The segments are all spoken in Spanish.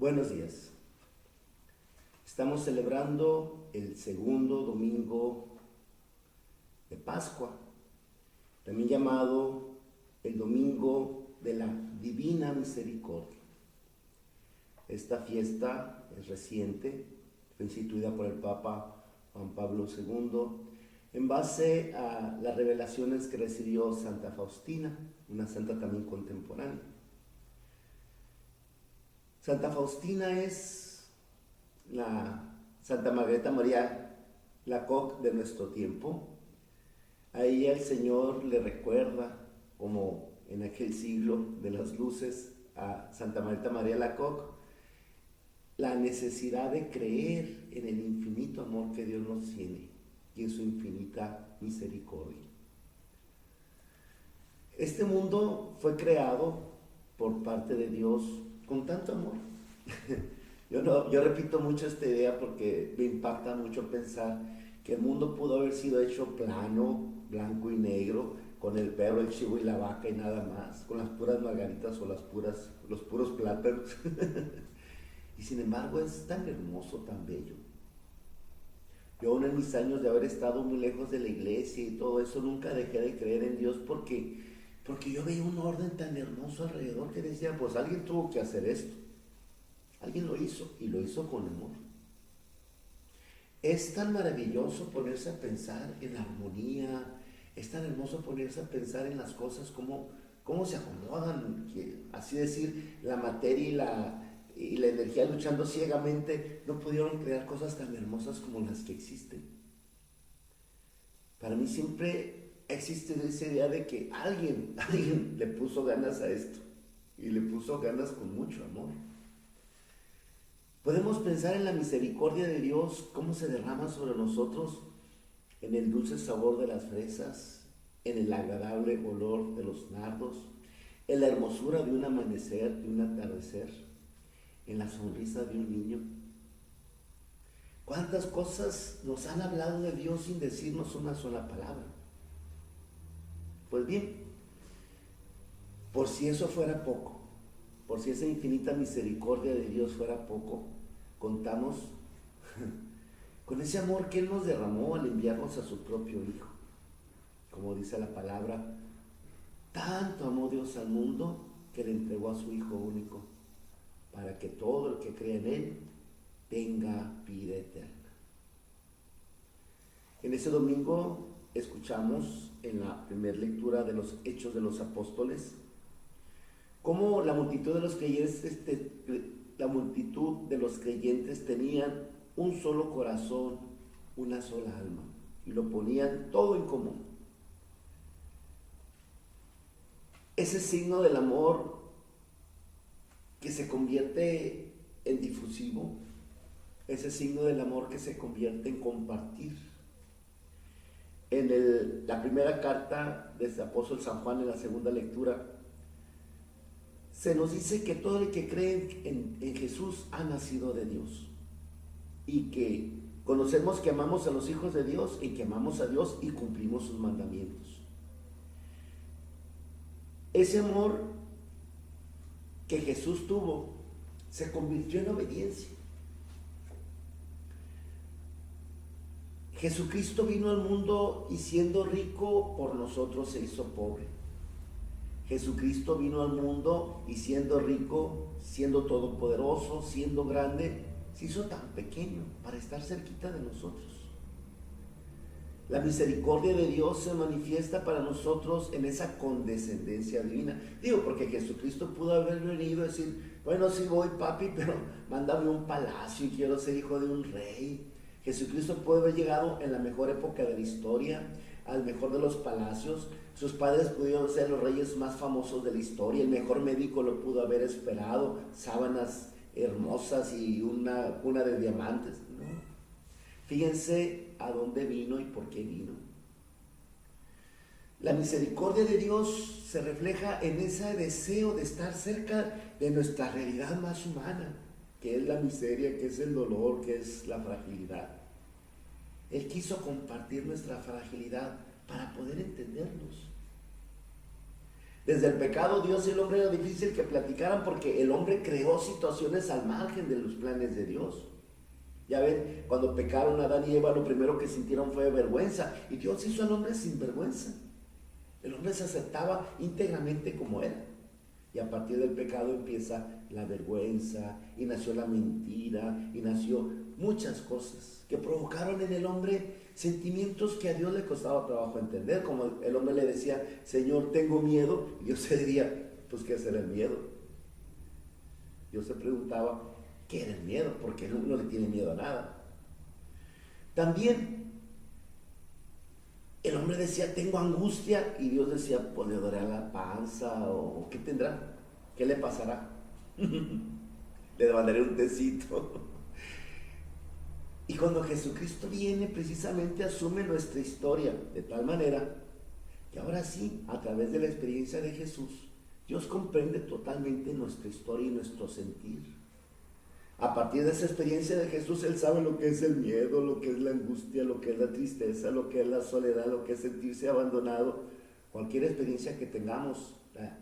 Buenos días. Estamos celebrando el segundo domingo de Pascua, también llamado el Domingo de la Divina Misericordia. Esta fiesta es reciente, fue instituida por el Papa Juan Pablo II en base a las revelaciones que recibió Santa Faustina, una santa también contemporánea. Santa Faustina es la Santa Margarita María Lacoque de nuestro tiempo. A ella el Señor le recuerda, como en aquel siglo de las luces, a Santa Margarita María Lacoque, la necesidad de creer en el infinito amor que Dios nos tiene y en su infinita misericordia. Este mundo fue creado por parte de Dios con tanto amor. Yo repito mucho esta idea porque me impacta mucho pensar que el mundo pudo haber sido hecho plano, blanco y negro, con el perro, el chivo y la vaca y nada más, con las puras margaritas o los puros plátanos. Y sin embargo es tan hermoso, tan bello. Yo aún en mis años de haber estado muy lejos de la iglesia y todo eso, nunca dejé de creer en Dios porque yo veía un orden tan hermoso alrededor que decía, pues alguien tuvo que hacer esto. Alguien lo hizo y lo hizo con amor. Es tan maravilloso ponerse a pensar en la armonía, es tan hermoso ponerse a pensar en las cosas, cómo se acomodan, así decir, la materia y la energía luchando ciegamente, no pudieron crear cosas tan hermosas como las que existen. Para mí siempre existe esa idea de que alguien le puso ganas a esto y le puso ganas con mucho amor. Podemos pensar en la misericordia de Dios, cómo se derrama sobre nosotros en el dulce sabor de las fresas, en el agradable olor de los nardos, en la hermosura de un amanecer, de un atardecer, en la sonrisa de un niño. ¿Cuántas cosas nos han hablado de Dios sin decirnos una sola palabra? Pues bien, por si eso fuera poco, por si esa infinita misericordia de Dios fuera poco, contamos con ese amor que Él nos derramó al enviarnos a su propio Hijo. Como dice la palabra, tanto amó Dios al mundo que le entregó a su Hijo único, para que todo el que crea en Él tenga vida eterna. En ese domingo escuchamos en la primera lectura de los Hechos de los Apóstoles cómo la multitud de los creyentes tenían un solo corazón, una sola alma, y lo ponían todo en común. Ese signo del amor que se convierte en difusivo, ese signo del amor que se convierte en compartir. En la primera carta del apóstol San Juan, en la segunda lectura, se nos dice que todo el que cree en Jesús ha nacido de Dios y que conocemos que amamos a los hijos de Dios y que amamos a Dios y cumplimos sus mandamientos. Ese amor que Jesús tuvo se convirtió en obediencia. Jesucristo vino al mundo y siendo rico por nosotros se hizo pobre. Jesucristo vino al mundo y siendo rico, siendo todopoderoso, siendo grande, se hizo tan pequeño para estar cerquita de nosotros. La misericordia de Dios se manifiesta para nosotros en esa condescendencia divina. Digo, porque Jesucristo pudo haber venido y decir, bueno, sí voy, papi, pero mándame un palacio y quiero ser hijo de un rey. Jesucristo pudo haber llegado en la mejor época de la historia, al mejor de los palacios. Sus padres pudieron ser los reyes más famosos de la historia. El mejor médico lo pudo haber esperado, sábanas hermosas y una cuna de diamantes. No. Fíjense a dónde vino y por qué vino. La misericordia de Dios se refleja en ese deseo de estar cerca de nuestra realidad más humana, que es la miseria, que es el dolor, que es la fragilidad. Él quiso compartir nuestra fragilidad para poder entendernos. Desde el pecado, Dios y el hombre era difícil que platicaran porque el hombre creó situaciones al margen de los planes de Dios. Ya ven, cuando pecaron Adán y Eva, lo primero que sintieron fue vergüenza. Y Dios hizo al hombre sin vergüenza. El hombre se aceptaba íntegramente como era. Y a partir del pecado empieza la vergüenza, y nació la mentira, y nació muchas cosas que provocaron en el hombre sentimientos que a Dios le costaba trabajo entender. Como el hombre le decía, Señor, tengo miedo, y Dios se diría, pues ¿qué será el miedo? Dios se preguntaba, ¿qué era el miedo? Porque él no le tiene miedo a nada. También el hombre decía, tengo angustia, y Dios decía, pues le dolerá la panza, o ¿qué tendrá? ¿Qué le pasará? Le mandaré un tecito. Y cuando Jesucristo viene, precisamente asume nuestra historia, de tal manera que ahora sí, a través de la experiencia de Jesús, Dios comprende totalmente nuestra historia y nuestro sentir. A partir de esa experiencia de Jesús, Él sabe lo que es el miedo, lo que es la angustia, lo que es la tristeza, lo que es la soledad, lo que es sentirse abandonado. Cualquier experiencia que tengamos,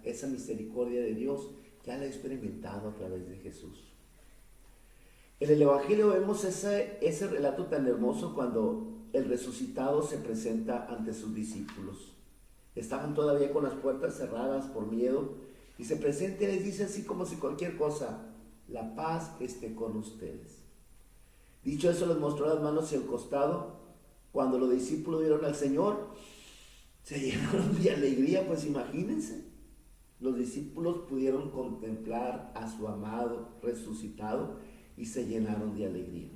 esa misericordia de Dios, ya la he experimentado a través de Jesús. En el Evangelio vemos ese relato tan hermoso cuando el resucitado se presenta ante sus discípulos. Estaban todavía con las puertas cerradas por miedo y se presenta y les dice así como si cualquier cosa, la paz esté con ustedes. Dicho eso, les mostró las manos y el costado. Cuando los discípulos vieron al Señor, se llenaron de alegría, pues imagínense. Los discípulos pudieron contemplar a su amado resucitado y se llenaron de alegría.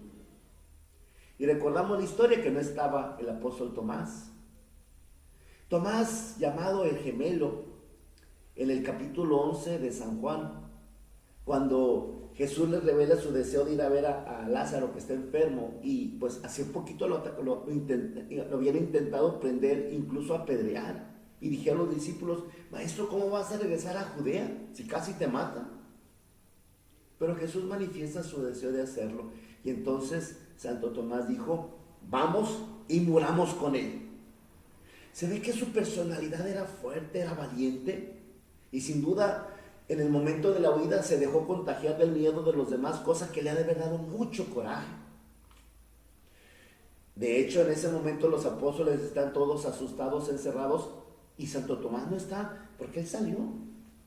Y recordamos la historia que no estaba el apóstol Tomás. Tomás, llamado el gemelo, en el capítulo 11 de San Juan, cuando Jesús les revela su deseo de ir a ver a Lázaro que está enfermo, y pues hace un poquito lo habían intentado prender, incluso apedrear, y dijeron los discípulos, Maestro, ¿cómo vas a regresar a Judea si casi te matan? Pero Jesús manifiesta su deseo de hacerlo, y entonces Santo Tomás dijo, vamos y muramos con él. Se ve que su personalidad era fuerte, era valiente, y sin duda en el momento de la huida se dejó contagiar del miedo de los demás, cosa que le ha de haber dado mucho coraje. De hecho, en ese momento los apóstoles están todos asustados, encerrados, y Santo Tomás no está, porque él salió.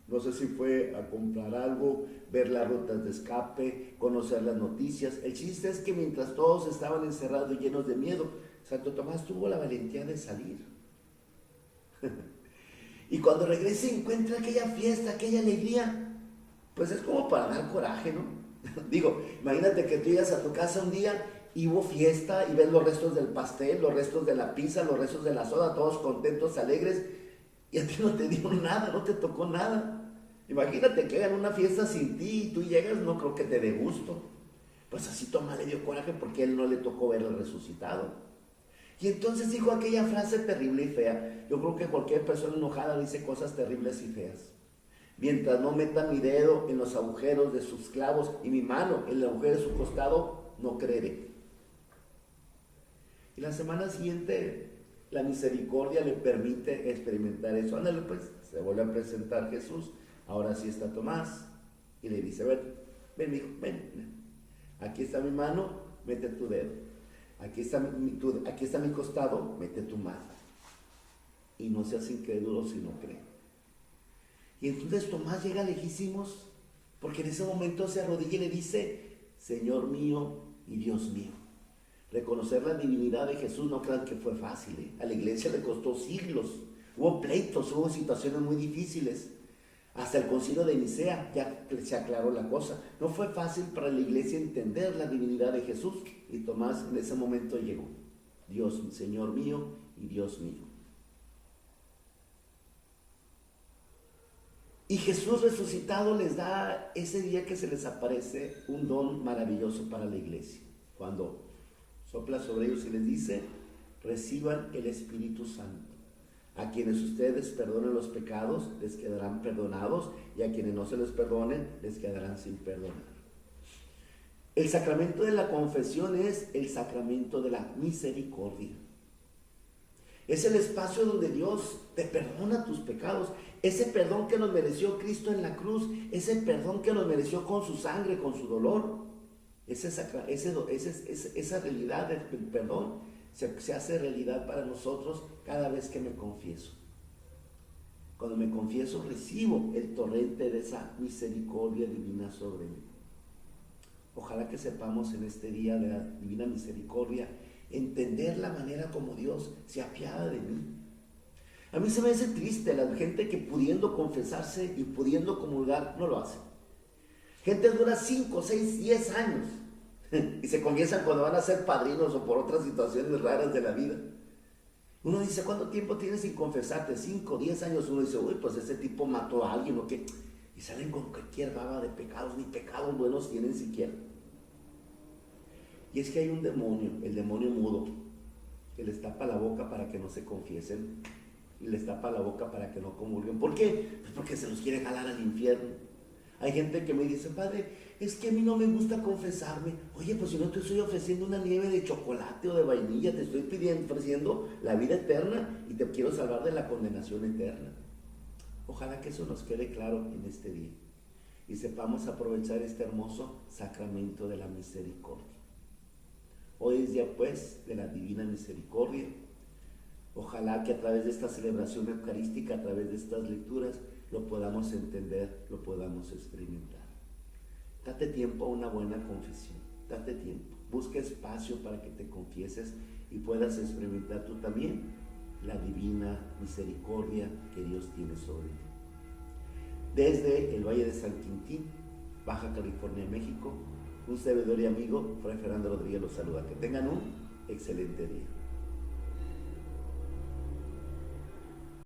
No sé si fue a comprar algo, ver las rutas de escape, conocer las noticias. El chiste es que mientras todos estaban encerrados y llenos de miedo, Santo Tomás tuvo la valentía de salir. Y cuando regresa y encuentra aquella fiesta, aquella alegría, pues es como para dar coraje, ¿no? Digo, imagínate que tú llegas a tu casa un día y hubo fiesta y ves los restos del pastel, los restos de la pizza, los restos de la soda, todos contentos, alegres, y a ti no te dio nada, no te tocó nada. Imagínate que hagan una fiesta sin ti y tú llegas, no creo que te dé gusto. Pues así Tomás le dio coraje porque a él no le tocó ver al resucitado. Y entonces dijo aquella frase terrible y fea. Yo creo que cualquier persona enojada dice cosas terribles y feas. Mientras no meta mi dedo en los agujeros de sus clavos y mi mano en el agujero de su costado, no creeré. Y la semana siguiente la misericordia le permite experimentar eso. Ándale pues, se vuelve a presentar Jesús. Ahora sí está Tomás y le dice, ven hijo, ven. Aquí está mi mano, mete tu dedo. Aquí está mi costado, mete tu mano. Y no seas incrédulo si no cree. Y entonces Tomás llega lejísimos, porque en ese momento se arrodilla y le dice, Señor mío y Dios mío. Reconocer la divinidad de Jesús no crean que fue fácil. A la iglesia le costó siglos. Hubo pleitos, hubo situaciones muy difíciles. Hasta el concilio de Nicea ya se aclaró la cosa. No fue fácil para la iglesia entender la divinidad de Jesús. Y Tomás en ese momento llegó. Dios, Señor mío y Dios mío. Y Jesús resucitado les da ese día que se les aparece un don maravilloso para la iglesia. Cuando sopla sobre ellos y les dice, reciban el Espíritu Santo. A quienes ustedes perdonen los pecados, les quedarán perdonados, y a quienes no se les perdonen, les quedarán sin perdonar. El sacramento de la confesión es el sacramento de la misericordia. Es el espacio donde Dios te perdona tus pecados. Ese perdón que nos mereció Cristo en la cruz, ese perdón que nos mereció con su sangre, con su dolor, esa realidad del perdón se hace realidad para nosotros cada vez que me confieso. Cuando me confieso, recibo el torrente de esa misericordia divina sobre mí. Ojalá que sepamos en este día de la divina misericordia entender la manera como Dios se apiada de mí. A mí se me hace triste la gente que pudiendo confesarse y pudiendo comulgar no lo hace. Gente dura 5, 6, 10 años y se confiesan cuando van a ser padrinos o por otras situaciones raras de la vida. Uno dice, ¿cuánto tiempo tienes sin confesarte? 5, 10 años. Uno dice, uy, pues ese tipo mató a alguien o qué. Y salen con cualquier baba de pecados, ni pecados buenos tienen siquiera. Y es que hay un demonio, el demonio mudo, que les tapa la boca para que no se confiesen y les tapa la boca para que no comulguen. ¿Por qué? Pues porque se los quiere jalar al infierno. Hay gente que me dice, padre, es que a mí no me gusta confesarme. Oye, pues si no te estoy ofreciendo una nieve de chocolate o de vainilla, te estoy ofreciendo la vida eterna y te quiero salvar de la condenación eterna. Ojalá que eso nos quede claro en este día y sepamos aprovechar este hermoso sacramento de la misericordia. Hoy es día pues de la divina misericordia. Ojalá que a través de esta celebración eucarística, a través de estas lecturas, lo podamos entender, lo podamos experimentar. Date tiempo a una buena confesión, date tiempo, busca espacio para que te confieses y puedas experimentar tú también la divina misericordia que Dios tiene sobre ti. Desde el Valle de San Quintín, Baja California, México, un servidor y amigo, Fray Fernando Rodríguez, los saluda. Que tengan un excelente día.